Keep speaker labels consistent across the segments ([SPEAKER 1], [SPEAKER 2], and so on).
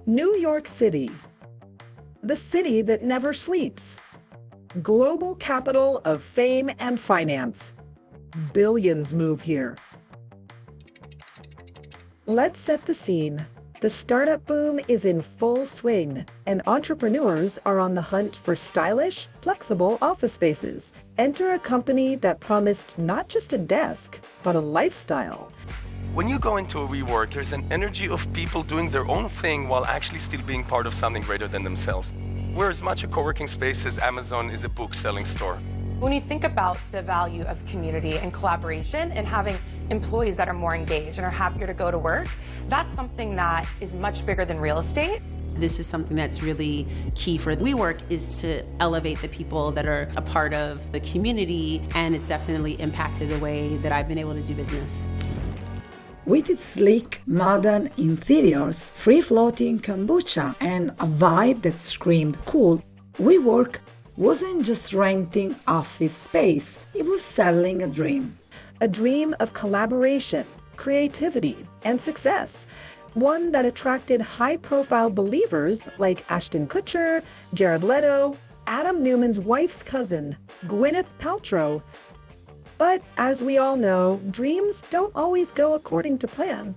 [SPEAKER 1] New York City, the city that never sleeps. Global capital of fame and finance. Billions move here. Let's set the scene. The startup boom is in full swing, and entrepreneurs are on the hunt for stylish, flexible office spaces. Enter a company that promised not just a desk, but a lifestyle.
[SPEAKER 2] When you go into a WeWork, there's an energy of people doing their own thing while actually still being part of something greater than themselves. We're as much a co-working space as Amazon is a book-selling store.
[SPEAKER 3] When you think about the value of community and collaboration and having employees that are more engaged and are happier to go to work, that's something that is much bigger than real estate.
[SPEAKER 4] This is something that's really key for WeWork, is to elevate the people that are a part of the community, and it's definitely impacted the way that I've been able to do business.
[SPEAKER 5] With its sleek, modern interiors, free-floating kombucha, and a vibe that screamed cool, WeWork wasn't just renting office space, it was selling a dream.
[SPEAKER 1] A dream of collaboration, creativity, and success. One that attracted high-profile believers like Ashton Kutcher, Leto, Adam Neumann's wife's cousin, Gwyneth Paltrow. But as we all know, dreams don't always go according to plan.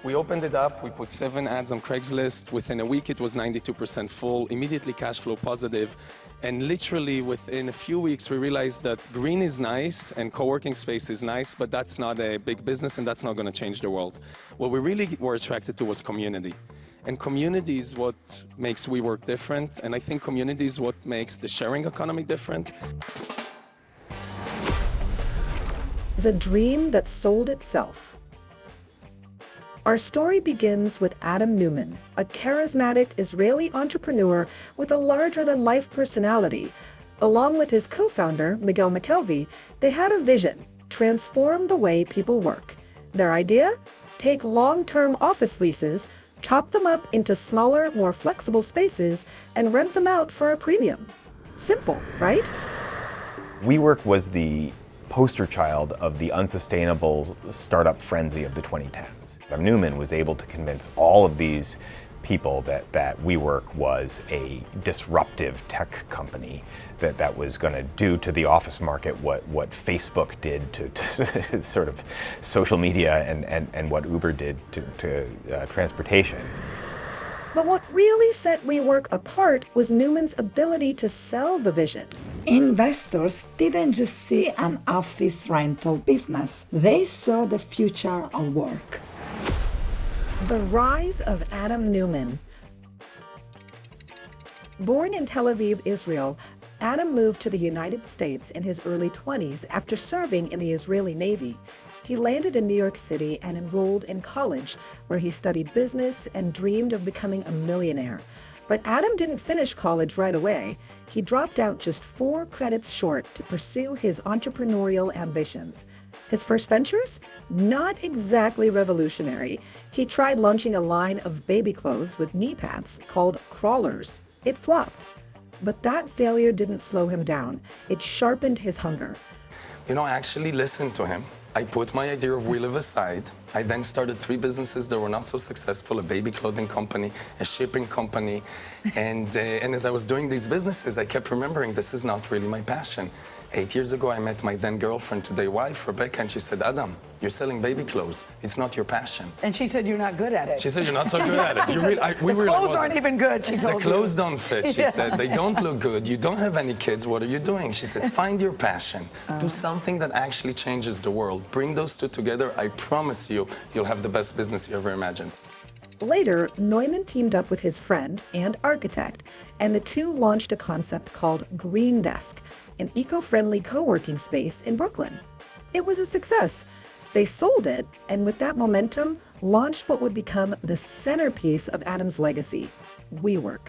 [SPEAKER 2] We opened it up, we put 7 ads on Craigslist. Within a week, it was 92% full, immediately cash flow positive. And literally within a few weeks, we realized that green is nice and co-working space is nice, but that's not a big business and that's not going to change the world. What we really were attracted to was community. And community is what makes WeWork different. And I think community is what makes the sharing economy different.
[SPEAKER 1] The dream that sold itself. Our story begins with Adam Neumann, a charismatic Israeli entrepreneur with a larger-than-life personality. Along with his co-founder, Miguel McKelvey, they had a vision: transform the way people work. Their idea? Take long-term office leases, chop them up into smaller, more flexible spaces, and rent them out for a premium. Simple, right?
[SPEAKER 6] WeWork was the poster child of the unsustainable startup frenzy of the 2010s. Adam Neumann was able to convince all of these people that WeWork was a disruptive tech company that was going to do to the office market what Facebook did to sort of social media and what Uber did to transportation.
[SPEAKER 1] But what really set WeWork apart was Neumann's ability to sell the vision.
[SPEAKER 5] Investors didn't just see an office rental business, they saw the future of work.
[SPEAKER 1] The rise of Adam Neumann. Born in Tel Aviv, Israel, Adam moved to the United States in his early 20s after serving in the Israeli Navy. He landed in New York City and enrolled in college, where he studied business and dreamed of becoming a millionaire. But Adam didn't finish college right away. He dropped out just 4 credits short to pursue his entrepreneurial ambitions. His first ventures? Not exactly revolutionary. He tried launching a line of baby clothes with knee pads called crawlers. It flopped. But that failure didn't slow him down. It sharpened his hunger.
[SPEAKER 2] I actually listened to him. I put my idea of We Live aside. I then started 3 businesses that were not so successful: a baby clothing company, a shipping company. And as I was doing these businesses, I kept remembering this is not really my passion. 8 years ago, I met my then girlfriend, today wife, Rebecca, and she said, Adam, you're selling baby clothes. It's not your passion.
[SPEAKER 7] And she said, you're not good at it.
[SPEAKER 2] She said, you're not so good at it.
[SPEAKER 7] The clothes aren't even good, she told
[SPEAKER 2] The clothes don't fit, she said. They don't look good. You don't have any kids. What are you doing? She said, find your passion. Do something that actually changes the world. Bring those 2 together. I promise you, you'll have the best business you ever imagined.
[SPEAKER 1] Later, Neumann teamed up with his friend and architect, and the two launched a concept called Green Desk, an eco-friendly co-working space in Brooklyn. It was a success. They sold it, and with that momentum, launched what would become the centerpiece of Adam's legacy, WeWork.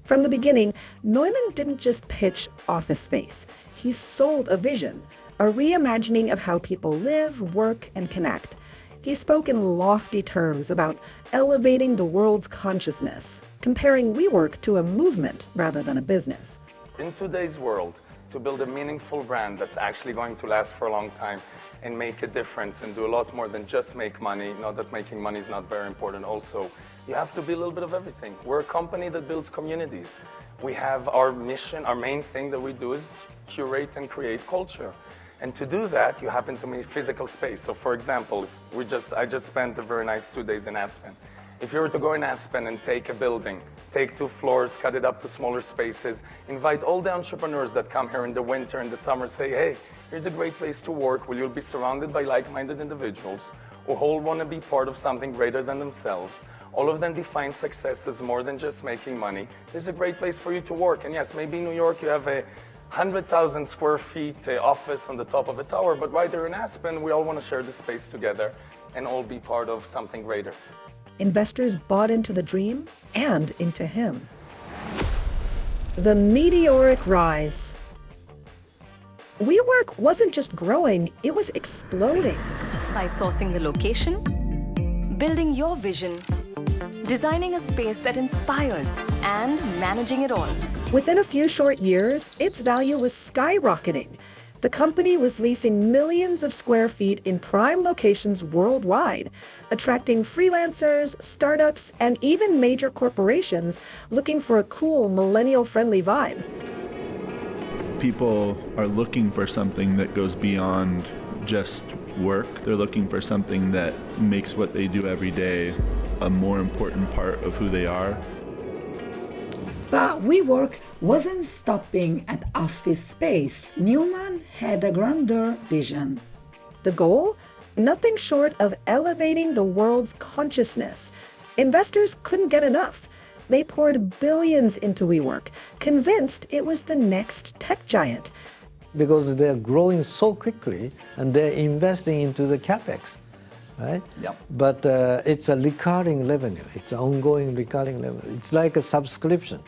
[SPEAKER 1] From the beginning, Neumann didn't just pitch office space. He sold a vision, a reimagining of how people live, work, and connect. He spoke in lofty terms about elevating the world's consciousness, comparing WeWork to a movement rather than a business.
[SPEAKER 2] In today's world, to build a meaningful brand that's actually going to last for a long time and make a difference and do a lot more than just make money. Not that making money is not very important also. You have to be a little bit of everything. We're a company that builds communities. We have our mission, our main thing that we do is curate and create culture. And to do that, you happen to need physical space. So for example, I just spent a very nice 2 days in Aspen. If you were to go in Aspen and take a building, take 2 floors, cut it up to smaller spaces, invite all the entrepreneurs that come here in the winter and the summer, say, hey, here's a great place to work where you'll be surrounded by like-minded individuals who all want to be part of something greater than themselves. All of them define success as more than just making money. This is a great place for you to work. And yes, maybe in New York you have a 100,000 square feet office on the top of a tower, but right there in Aspen, we all want to share the space together and all be part of something greater.
[SPEAKER 1] Investors bought into the dream and into him. The meteoric rise. WeWork wasn't just growing, it was exploding.
[SPEAKER 8] By sourcing the location, building your vision, designing a space that inspires, and managing it all.
[SPEAKER 1] Within a few short years, its value was skyrocketing. The company was leasing millions of square feet in prime locations worldwide, attracting freelancers, startups, and even major corporations looking for a cool millennial-friendly vibe.
[SPEAKER 9] People are looking for something that goes beyond just work. They're looking for something that makes what they do every day a more important part of who they are.
[SPEAKER 5] But WeWork wasn't stopping at office space. Newman had a grander vision.
[SPEAKER 1] The goal? Nothing short of elevating the world's consciousness. Investors couldn't get enough. They poured billions into WeWork, convinced it was the next tech giant.
[SPEAKER 10] Because they're growing so quickly and they're investing into the capex, right?
[SPEAKER 7] Yep.
[SPEAKER 10] But it's a recurring revenue. It's an ongoing recurring revenue. It's like a subscription.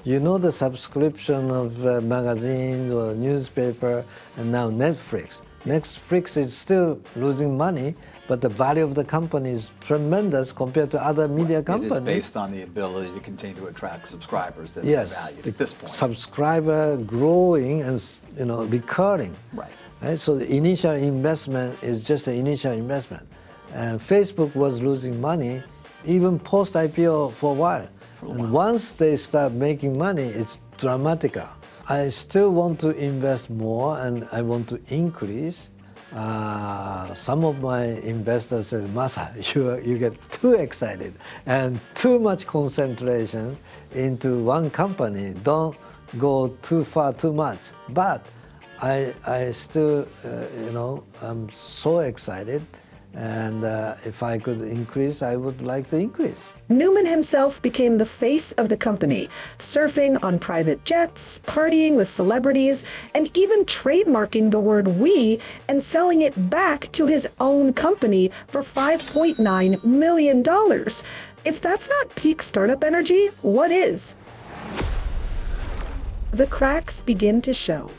[SPEAKER 10] You know, the subscription of magazines or newspaper, and now Netflix. Netflix is still losing money, but the value of the company is tremendous compared to other media companies.
[SPEAKER 11] It is based on the ability to continue to attract subscribers that
[SPEAKER 10] yes,
[SPEAKER 11] are valued at this point.
[SPEAKER 10] Subscriber growing and recurring.
[SPEAKER 11] Right.
[SPEAKER 10] So the initial investment is just the initial investment, and Facebook was losing money even post IPO for a while. And once they start making money, it's dramatical. I still want to invest more and I want to increase. Some of my investors said, Masa, you get too excited and too much concentration into one company. Don't go too far, too much. But I still, I'm so excited. And if I could increase, I would like to increase.
[SPEAKER 1] Newman himself became the face of the company, surfing on private jets, partying with celebrities, and even trademarking the word "we" and selling it back to his own company for $5.9 million. If that's not peak startup energy, what is? The cracks begin to show.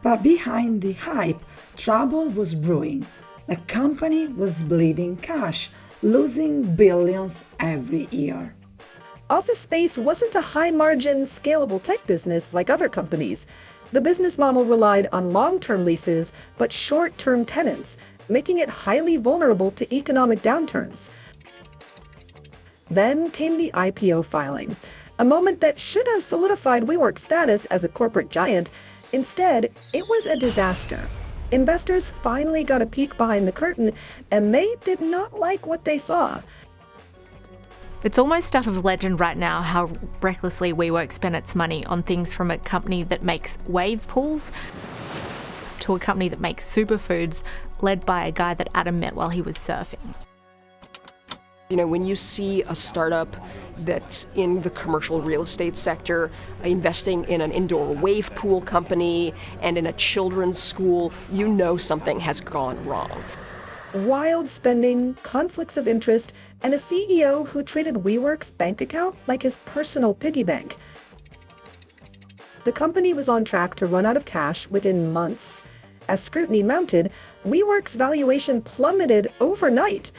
[SPEAKER 5] But behind the hype, trouble was brewing. The company was bleeding cash, losing billions every year.
[SPEAKER 1] Office Space wasn't a high-margin, scalable tech business like other companies. The business model relied on long-term leases, but short-term tenants, making it highly vulnerable to economic downturns. Then came the IPO filing, a moment that should have solidified WeWork's status as a corporate giant. Instead, it was a disaster. Investors finally got a peek behind the curtain, and they did not like what they saw.
[SPEAKER 12] It's almost stuff of legend right now how recklessly WeWork spent its money on things from a company that makes wave pools to a company that makes superfoods, led by a guy that Adam met while he was surfing.
[SPEAKER 13] You know, when you see a startup that's in the commercial real estate sector, investing in an indoor wave pool company and in a children's school, you know something has gone wrong.
[SPEAKER 1] Wild spending, conflicts of interest, and a CEO who treated WeWork's bank account like his personal piggy bank. The company was on track to run out of cash within months. As scrutiny mounted, WeWork's valuation plummeted overnight.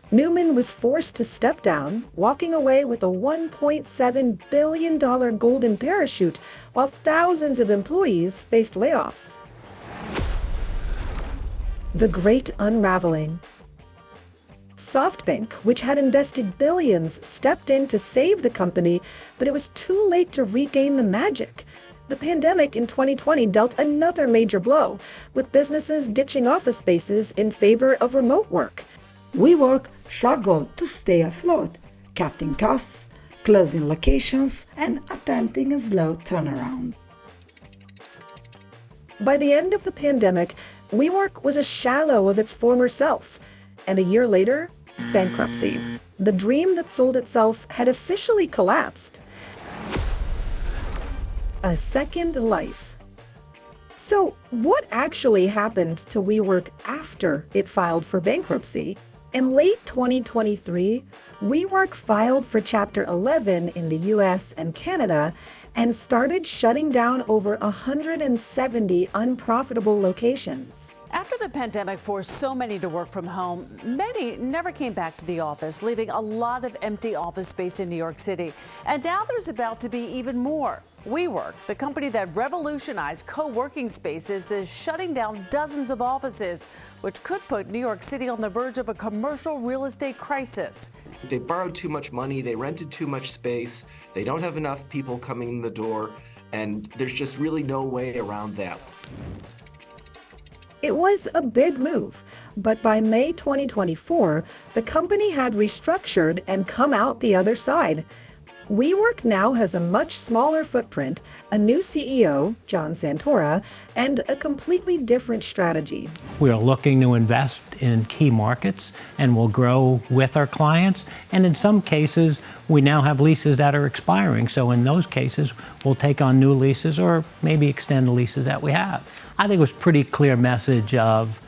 [SPEAKER 1] Newman was forced to step down, walking away with a $1.7 billion golden parachute, while thousands of employees faced layoffs. The Great Unraveling. SoftBank, which had invested billions, stepped in to save the company, but it was too late to regain the magic. The pandemic in 2020 dealt another major blow, with businesses ditching office spaces in favor of remote work.
[SPEAKER 5] WeWork struggled to stay afloat, cutting costs, closing locations, and attempting a slow turnaround.
[SPEAKER 1] By the end of the pandemic, WeWork was a shadow of its former self, and a year later, bankruptcy. The dream that sold itself had officially collapsed. A second life. So, what actually happened to WeWork after it filed for bankruptcy? In late 2023, WeWork filed for Chapter 11 in the US and Canada and started shutting down over 170 unprofitable locations.
[SPEAKER 14] After the pandemic forced so many to work from home, many never came back to the office, leaving a lot of empty office space in New York City. And now there's about to be even more. WeWork, the company that revolutionized co-working spaces, is shutting down dozens of offices, which could put New York City on the verge of a commercial real estate crisis.
[SPEAKER 15] They borrowed too much money, they rented too much space, they don't have enough people coming in the door, and there's just really no way around that.
[SPEAKER 1] It was a big move, but by May 2024, the company had restructured and come out the other side. WeWork now has a much smaller footprint, a new CEO, John Santora, and a completely different strategy.
[SPEAKER 16] We are looking to invest in key markets and will grow with our clients. And in some cases, we now have leases that are expiring. So in those cases, we'll take on new leases or maybe extend the leases that we have. I think it was a pretty clear message of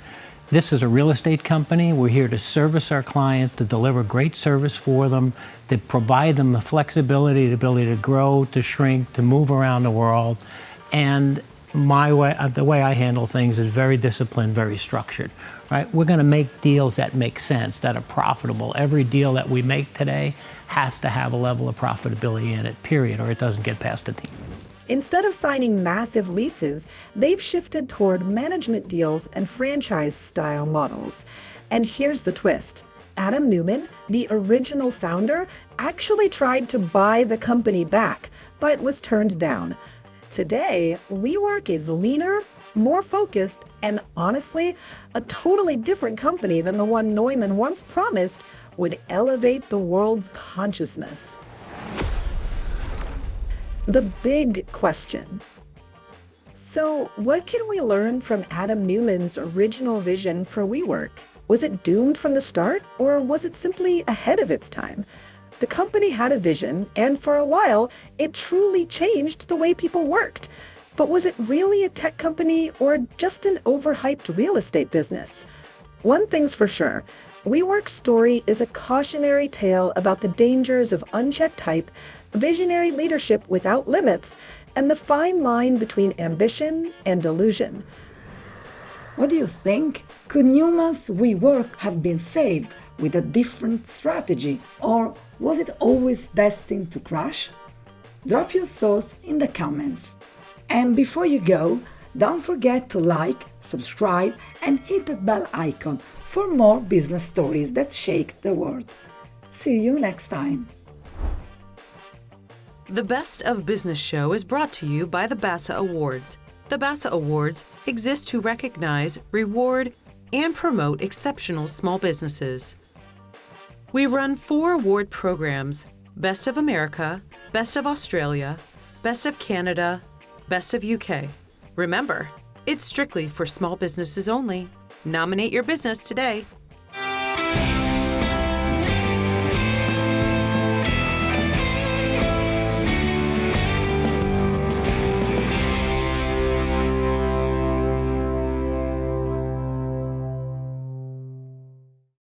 [SPEAKER 16] this is a real estate company. We're here to service our clients, to deliver great service for them, to provide them the flexibility, the ability to grow, to shrink, to move around the world. And the way I handle things is very disciplined, very structured. Right? We're going to make deals that make sense, that are profitable. Every deal that we make today has to have a level of profitability in it, period, or it doesn't get past the team.
[SPEAKER 1] Instead of signing massive leases, they've shifted toward management deals and franchise-style models. And here's the twist. Adam Neumann, the original founder, actually tried to buy the company back, but was turned down. Today, WeWork is leaner, more focused, and honestly, a totally different company than the one Neumann once promised would elevate the world's consciousness. The big question. So, what can we learn from Adam Neumann's original vision for WeWork? Was it doomed from the start, or was it simply ahead of its time? The company had a vision, and for a while, it truly changed the way people worked. But was it really a tech company, or just an overhyped real estate business? One thing's for sure. WeWork's story is a cautionary tale about the dangers of unchecked hype, visionary leadership without limits, and the fine line between ambition and delusion.
[SPEAKER 5] What do you think? Could Newman's WeWork have been saved with a different strategy, or was it always destined to crash? Drop your thoughts in the comments. And before you go, don't forget to like, subscribe, and hit the bell icon for more business stories that shake the world. See you next time.
[SPEAKER 17] The Best of Business Show is brought to you by the BASA Awards. The BASA Awards exist to recognize, reward, and promote exceptional small businesses. We run 4 award programs: Best of America, Best of Australia, Best of Canada, Best of UK. Remember, it's strictly for small businesses only. Nominate your business today.